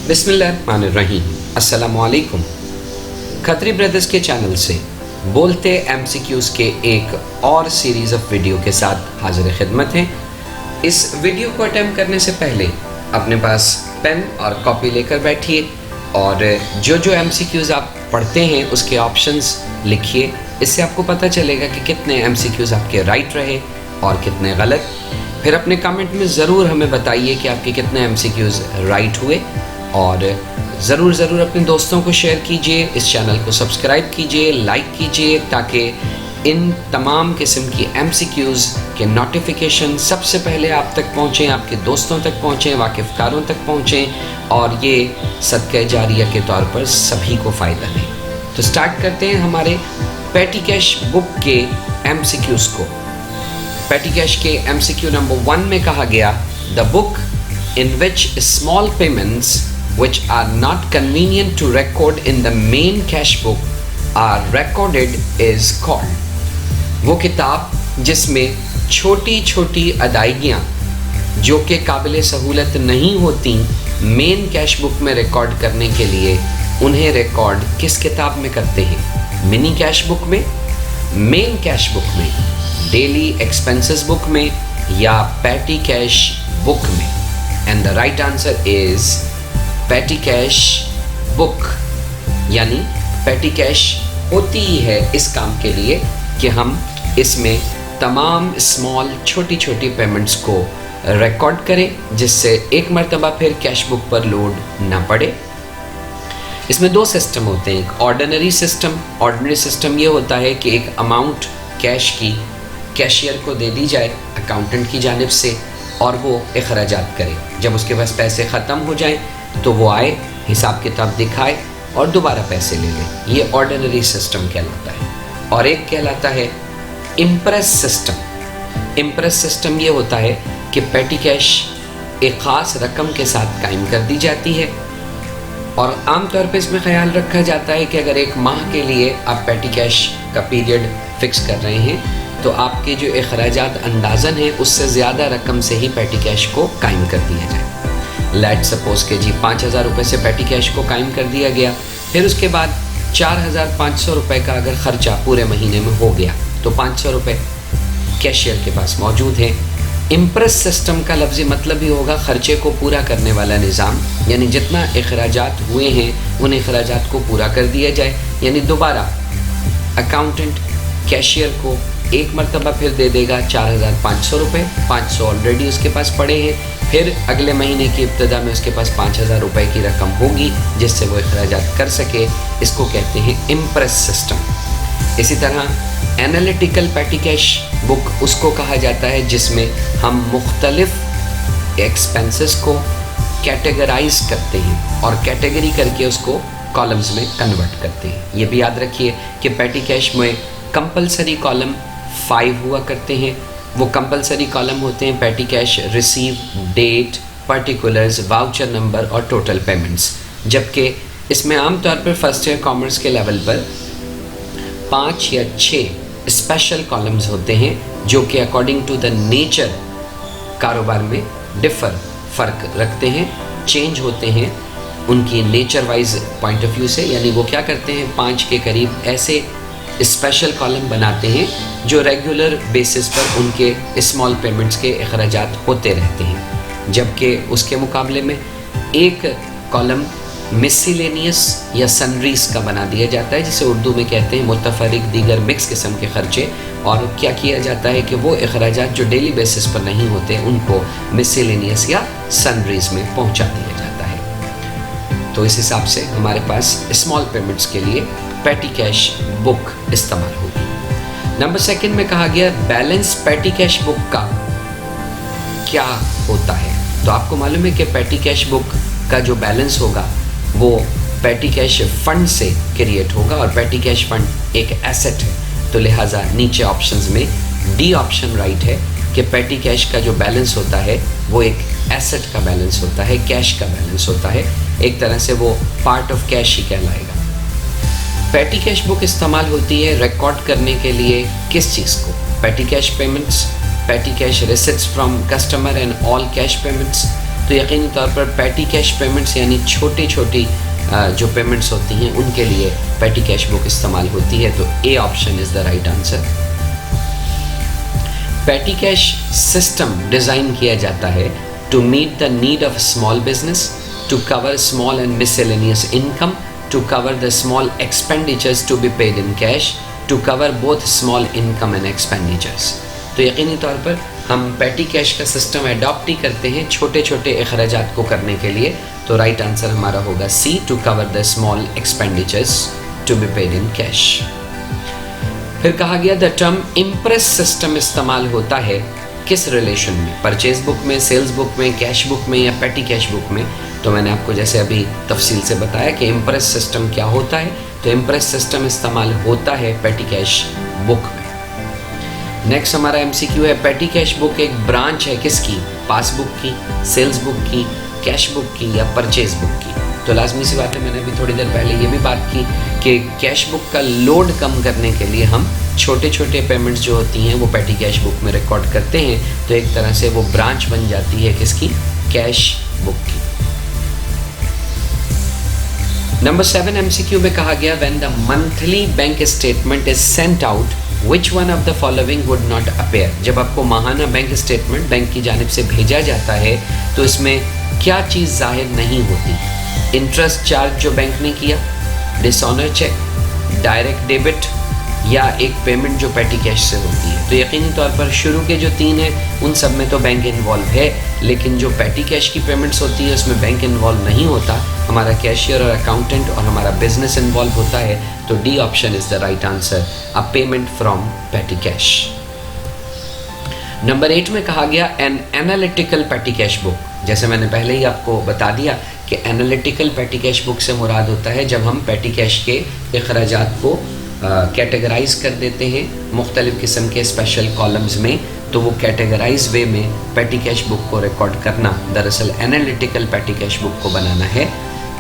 बिस्मिल्लाहिर्रहमानिर्रहीम। अस्सलामुअलैकुम। खत्री ब्रदर्स के चैनल से बोलते MCQs के एक और सीरीज़ ऑफ वीडियो के साथ हाजिर खिदमत हैं। इस वीडियो को अटेम्प्ट करने से पहले अपने पास पेन और कॉपी लेकर बैठिए और जो MCQs आप पढ़ते हैं उसके ऑप्शंस लिखिए। इससे आपको पता चलेगा कि कितने MCQs आपके राइट रहे और कितने गलत। फिर अपने कमेंट में ज़रूर हमें बताइए कि आपके कितने MCQs राइट हुए और ज़रूर अपने दोस्तों को शेयर कीजिए। इस चैनल को सब्सक्राइब कीजिए, लाइक कीजिए, ताकि इन तमाम किस्म की MCQs के नोटिफिकेशन सबसे पहले आप तक पहुँचें, आपके दोस्तों तक पहुँचें, वाकिफ़कारों तक पहुँचें और ये सदक़े जारिया के तौर पर सभी को फ़ायदा दें। तो स्टार्ट करते हैं हमारे पेटी कैश बुक के MCQs को। पेटी कैश के MCQ नंबर 1 में कहा गया, the book in which small payments which are not convenient to record in the main cash book are recorded is called। वो किताब जिसमें छोटी छोटी अदायगियाँ जो कि काबिल सहूलत नहीं होती मेन कैश बुक में रिकॉर्ड करने के लिए, उन्हें रिकॉर्ड किस किताब में करते हैं? मिनी कैश बुक में, मेन कैश बुक में, डेली एक्सपेंसेस बुक में या पेटी कैश बुक में? And the right answer is पेटी कैश बुक। यानी पेटी कैश होती ही है इस काम के लिए कि हम इसमें तमाम स्मॉल छोटी छोटी पेमेंट्स को रिकॉर्ड करें, जिससे एक मरतबा फिर कैश बुक पर लोड ना पड़े। इसमें दो सिस्टम होते हैं। एक ऑर्डिनरी सिस्टम ये होता है कि एक अमाउंट कैश की कैशियर को दे दी जाए अकाउंटेंट की जानिब से और वो अखराजात करे। जब उसके पास पैसे ख़त्म हो जाएं तो वो आए, हिसाब किताब दिखाए और दोबारा पैसे ले ले। ये ऑर्डिनरी सिस्टम कहलाता है। और एक कहलाता है इम्प्रेस सिस्टम। इम्प्रेस सिस्टम ये होता है कि पेटी कैश एक ख़ास रकम के साथ कायम कर दी जाती है और आम तौर पे इसमें ख्याल रखा जाता है कि अगर एक माह के लिए आप पेटी कैश का पीरियड फ़िक्स कर रहे हैं तो आपके जो अखराजात अंदाज़न है उससे ज़्यादा रकम से ही पेटी कैश को कायम कर दिया जाए। लेट सपोज़ के जी 5,000 रुपये से पेटी कैश को कायम कर दिया गया, फिर उसके बाद 4,500 रुपये का अगर ख़र्चा पूरे महीने में हो गया तो 500 रुपये कैशियर के पास मौजूद हैं। इम्प्रेस सिस्टम का लफ्ज़ी मतलब ही होगा ख़र्चे को पूरा करने वाला निज़ाम, यानी जितना अखराजात हुए हैं उन अखराजात को पूरा कर दिया जाए। यानी दोबारा अकाउंटेंट कैशियर को एक मरतबा फिर दे देगा 4,500 रुपये, 500 ऑलरेडी उसके पास पड़े हैं, फिर अगले महीने की इब्तदा में उसके पास 5,000 रुपये की रकम होगी जिससे वो अखराजात कर सके। इसको कहते हैं इम्प्रेस सिस्टम। इसी तरह एनालिटिकल पेटी कैश बुक उसको कहा जाता है जिसमें हम मुख्तलिफ एक्सपेंसेस को कैटेगराइज करते हैं और कैटेगरी करके उसको कॉलम्स में कन्वर्ट करते हैं। ये भी याद रखिए कि पेटी कैश में कंपलसरी कॉलम 5 हुआ करते हैं। वो कंपलसरी कॉलम होते हैं petty cash receive, date, particulars, voucher number और टोटल पेमेंट्स। जबकि इसमें आमतौर पर फर्स्ट ईयर कॉमर्स के लेवल पर 5 या 6 स्पेशल कॉलम्स होते हैं जो कि अकॉर्डिंग टू द नेचर कारोबार में फ़र्क रखते हैं, चेंज होते हैं उनकी nature wise point of view से। यानी वो क्या करते हैं, 5 के करीब ऐसे स्पेशल कॉलम बनाते हैं जो रेगुलर बेसिस पर उनके स्मॉल पेमेंट्स के अखराजात होते रहते हैं। जबकि उसके मुकाबले में एक कॉलम मिसलेनियस या सनरीज का बना दिया जाता है, जिसे उर्दू में कहते हैं मुतफरिक दीगर मिक्स किस्म के खर्चे। और क्या किया जाता है कि वो अखराजात जो डेली बेसिस पर नहीं होते उनको मिसलेनियस या सनरीज में पहुंचा दिया जाता है। तो इस हिसाब से हमारे पास स्मॉल पेमेंट्स के लिए पेटी कैश बुक इस्तेमाल होगी। नंबर 2 में कहा गया, बैलेंस पेटी कैश बुक का क्या होता है? तो आपको मालूम है कि पेटी कैश बुक का जो बैलेंस होगा वो पेटी कैश फंड से क्रिएट होगा और पेटी कैश फंड एक एसेट है। तो लिहाजा नीचे ऑप्शंस में डी ऑप्शन राइट है कि पेटी कैश का जो बैलेंस होता है वो एक एसेट का बैलेंस होता है, कैश का बैलेंस होता है। एक तरह से वो पार्ट ऑफ कैश ही कहलाएगा। पेटी कैश बुक इस्तेमाल होती है रिकॉर्ड करने के लिए किस चीज़ को? पेटी कैश पेमेंट्स, पेटी cash receipts from customer and all cash payments, तो यकीनी तौर पर पैटी कैश पेमेंट्स यानी छोटी छोटी जो पेमेंट्स होती हैं उनके लिए पैटी कैश बुक इस्तेमाल होती है। तो A option is the right answer. Petty cash system design किया जाता है to meet the need of small business, to cover small and miscellaneous income, to cover the small expenditures to be paid in cash, to cover both small income and expenditures. तो यकीनी तौर पर हम petty cash का system adopt ही करते हैं छोटे छोटे अखराजात को करने के लिए। तो राइट आंसर हमारा होगा C, to cover the small expenditures to be paid in cash. फिर कहा गया द टर्म इम्प्रेस सिस्टम इस्तेमाल होता है किस रिलेशन में, परचेज बुक में, सेल्स बुक में, कैश बुक में या पैटी कैश बुक में। तो मैंने आपको जैसे अभी तफसील से बताया कि इम्प्रेस सिस्टम क्या होता है। तो इम्प्रेस सिस्टम इस्तेमाल होता है पैटी कैश बुक में। नेक्स्ट हमारा एमसीक्यू है पैटी कैश बुक एक ब्रांच है किसकी, पासबुक की, सेल्स बुक की, कैश बुक की या परचेज बुक की। तो लाजमी सी बात है, मैंने अभी थोड़ी देर पहले ये भी बात की कि कैश बुक का लोड कम करने के लिए हम छोटे छोटे पेमेंट्स जो होती हैं वो पैटी कैश बुक में रिकॉर्ड करते हैं। तो एक तरह से वो ब्रांच बन जाती है किसकी, कैश बुक की। नंबर 7 एमसीक्यू में कहा गया when the monthly bank statement is sent out which one of the following would not appear. जब आपको माहाना बैंक स्टेटमेंट बैंक की जानिब से भेजा जाता है तो इसमें क्या चीज़ जाहिर नहीं होती, इंटरेस्ट चार्ज जो बैंक ने किया, डिसऑनर चेक, डायरेक्ट डेबिट या एक पेमेंट जो पैटी कैश से होती है। तो यकीनी तौर पर शुरू के जो 3 हैं उन सब में तो बैंक इन्वॉल्व है, लेकिन जो पैटी कैश की पेमेंट्स होती है उसमें बैंक इन्वॉल्व नहीं होता, हमारा कैशियर और अकाउंटेंट और हमारा बिजनेस इन्वॉल्व होता है। तो D option is the right answer, a payment from petty cash. Number 8 में कहा गया an analytical petty cash book. जैसे मैंने पहले ही आपको बता दिया कि एनालिटिकल पैटी कैश बुक से मुराद होता है जब हम पैटी कैश के अखराजात को कैटेगराइज कर देते हैं मुख्तलिफ़ किस्म के स्पेशल कॉलम्स में, तो वो कैटेगराइज वे में पैटी कैश बुक को रिकॉर्ड करना दरअसल एनालिटिकल पैटी कैश बुक को बनाना है।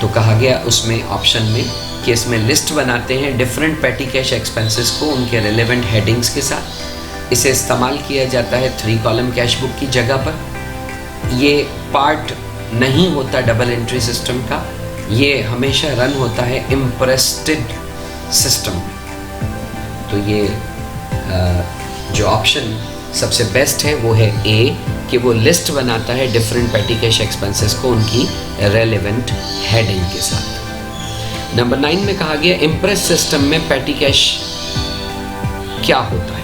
तो कहा गया उसमें ऑप्शन में कि इसमें लिस्ट बनाते हैं डिफरेंट पैटी कैश एक्सपेंसेस को उनके रिलेवेंट हेडिंग्स के साथ। इसे इस्तेमाल किया जाता है 3 कॉलम कैश बुक की जगह पर। ये पार्ट नहीं होता डबल एंट्री सिस्टम का, ये हमेशा रन होता है इम्प्रेस्टेड सिस्टम में। तो ये जो ऑप्शन सबसे बेस्ट है वो है ए, कि वो लिस्ट बनाता है डिफरेंट पैटी कैश एक्सपेंसेस को उनकी रेलेवेंट हेडिंग के साथ। नंबर 9 में कहा गया इम्प्रेस सिस्टम में पैटी कैश क्या होता है,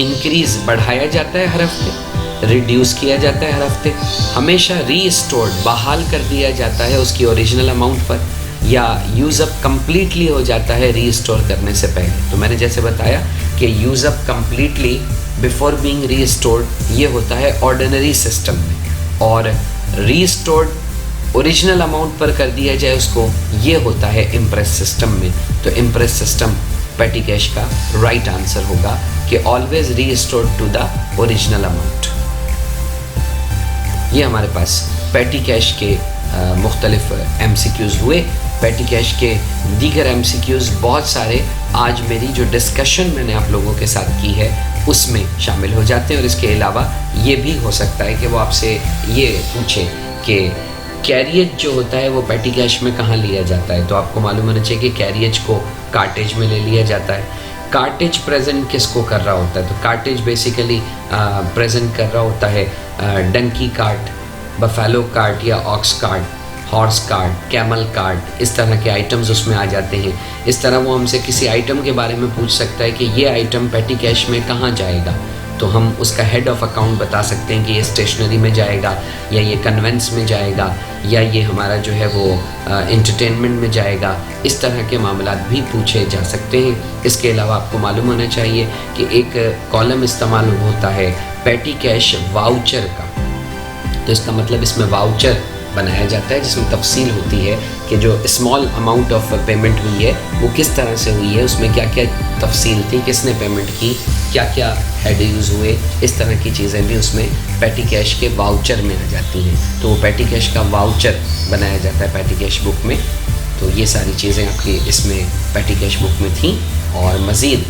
इंक्रीज बढ़ाया जाता है हर हफ्ते, रिड्यूस किया जाता है हर हफ्ते, हमेशा रीस्टोर्ड बहाल कर दिया जाता है उसकी ओरिजिनल अमाउंट पर, या यूज़ अप कम्प्लीटली हो जाता है रीस्टोर करने से पहले। तो मैंने जैसे बताया कि use up completely before being restored ये होता है ऑर्डिनरी सिस्टम में, और रीस्टोर्ड ओरिजिनल अमाउंट पर कर दिया जाए उसको, ये होता है इम्प्रेस सिस्टम में। तो इम्प्रेस सिस्टम पैटी कैश का राइट आंसर होगा कि always restored to the original amount. ये हमारे पास पैटी कैश के मुख्तलिफ MCQs हुए। पैटी कैश के दीगर MCQs बहुत सारे आज मेरी जो डिस्कशन मैंने आप लोगों के साथ की है उसमें शामिल हो जाते हैं। और इसके अलावा ये भी हो सकता है कि वो आपसे ये पूछे कि कैरियज जो होता है वो पैटी कैश में कहाँ लिया जाता है। तो आपको मालूम होना चाहिए कि कैरियज को कार्टेज में ले लिया जाता है। कार्टेज प्रेजेंट किसको कर रहा होता है, तो कार्टेज बेसिकली प्रेजेंट कर रहा होता है डंकी कार्ट, बफेलो कार्ट या ox cart, horse cart, camel cart, इस तरह के आइटम्स उसमें आ जाते हैं। इस तरह वो हमसे किसी आइटम के बारे में पूछ सकता है कि ये आइटम पैटी कैश में कहाँ जाएगा, तो हम उसका हेड ऑफ अकाउंट बता सकते हैं कि ये स्टेशनरी में जाएगा, या ये कन्वेंस में जाएगा, या ये हमारा जो है वो एंटरटेनमेंट में जाएगा। इस तरह के मामलात भी पूछे जा सकते हैं। इसके अलावा आपको मालूम होना चाहिए कि एक कॉलम इस्तेमाल होता है पैटी कैश वाउचर का। तो इसका मतलब इसमें वाउचर बनाया जाता है जिसमें तफसील होती है कि जो स्मॉल अमाउंट ऑफ पेमेंट हुई है वो किस तरह से हुई है, उसमें क्या क्या तफसील थी, किसने पेमेंट की, क्या क्या हेड यूज़ हुए, इस तरह की चीज़ें भी उसमें पैटी कैश के वाउचर में आ जाती हैं। तो वो पैटी कैश का वाउचर बनाया जाता है पैटी कैश बुक में। तो ये सारी चीज़ें आपकी इसमें पैटी कैश बुक में थी। और मज़ीद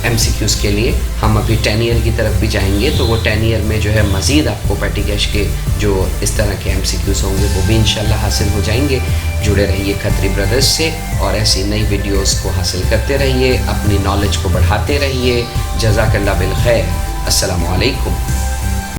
MCQs के लिए हम अभी 10 ईयर की तरफ भी जाएंगे, तो वो 10 ईयर में जो है मज़ीद आपको पेटी कैश के जो इस तरह के MCQs होंगे वो भी इंशाल्लाह हासिल हो जाएंगे। जुड़े रहिए खत्री ब्रदर्स से और ऐसी नई वीडियोस को हासिल करते रहिए, अपनी नॉलेज को बढ़ाते रहिए। जज़ाकल्लाह बिल खैर। अस्सलामु अलैकुम।